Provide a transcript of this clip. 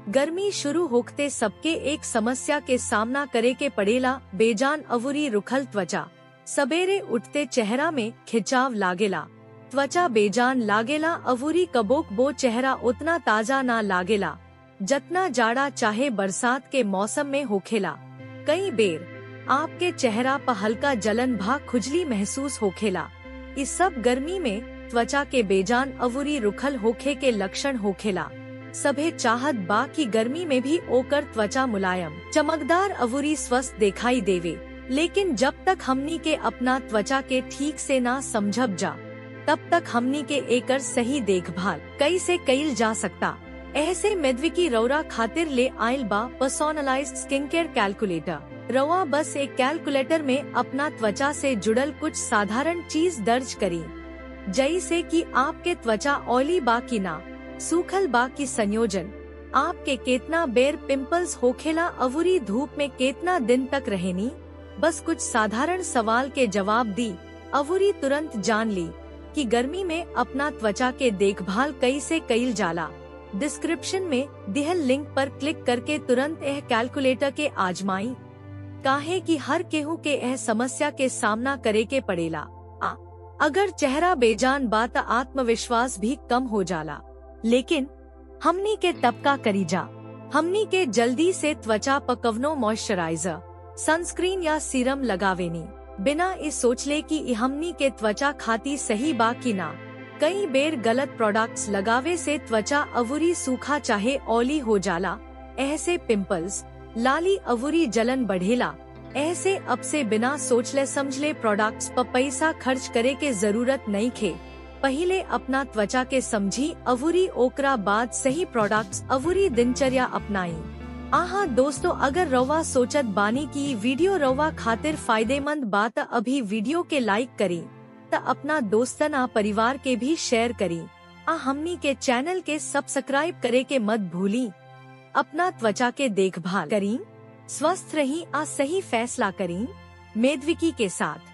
गर्मी शुरू होते सबके एक समस्या के सामना करे के पड़ेला, बेजान अवूरी रुखल त्वचा। सबेरे उठते चेहरा में खिंचाव लागेला, त्वचा बेजान लागेला अवूरी कबोक वो चेहरा उतना ताजा ना लागेला जतना जाड़ा चाहे बरसात के मौसम में होखेला। कई बेर आपके चेहरा पर हल्का जलन भा खुजली महसूस होखेला। इस सब गर्मी में त्वचा के बेजान अवूरी रुखल होखे के लक्षण होखेला। सभे चाहत बा की गर्मी में भी ओकर त्वचा मुलायम चमकदार अवूरी स्वस्थ दिखाई देवे, लेकिन जब तक हमनी के अपना त्वचा के ठीक से ना समझब जा तब तक हमनी के एकर सही देखभाल कैसे कईल जा सकता। ऐसे मेदविकी रौरा खातिर ले आइल बा पर्सोनलाइज्ड स्किन केयर कैलकुलेटर। रवा बस एक कैलकुलेटर में अपना त्वचा से जुड़ल कुछ साधारण चीज दर्ज करी, जैसे कि आपके त्वचा ऑयली बा की ना, सूखल बा की संयोजन, आपके केतना बेर पिंपल्स होखेला, अवूरी धूप में केतना दिन तक रहेनी। बस कुछ साधारण सवाल के जवाब दी अवूरी तुरंत जान ली कि गर्मी में अपना त्वचा के देखभाल कैसे कईल जाला। डिस्क्रिप्शन में दिहल लिंक पर क्लिक करके तुरंत यह कैलकुलेटर के आजमाई, काहे कि हर केहू के यह समस्या के सामना करे के पड़ेला। अगर चेहरा बेजान बात आत्मविश्वास भी कम हो जाला, लेकिन हमनी के तबका करी जा। हमनी के जल्दी से त्वचा पर कवनो मॉइस्चराइजर, सनस्क्रीन या सीरम लगावेनी बिना इस सोचले कि हमनी के त्वचा खाती सही बा की ना। कई बेर गलत प्रोडक्ट्स लगावे से त्वचा अवूरी सूखा चाहे ऑयली हो जाला। ऐसे पिंपल्स, लाली अवूरी जलन बढ़ेला। ऐसे अब से बिना सोचले समझले प्रोडक्ट्स पर पैसा खर्च करे के जरूरत नहीं खे। पहले अपना त्वचा के समझी अवूरी, ओकरा बाद सही प्रोडक्ट्स अवूरी दिनचर्या अपनाई। दोस्तों, अगर रवा सोचत बानी की वीडियो रवा खातिर फायदेमंद बात, अभी वीडियो के लाइक करी त अपना दोस्तन परिवार के भी शेयर करी। हमनी के चैनल के सब्सक्राइब करे के मत भूली। अपना त्वचा के देखभाल करी, स्वस्थ रही, सही फैसला करी मेदविकी के साथ।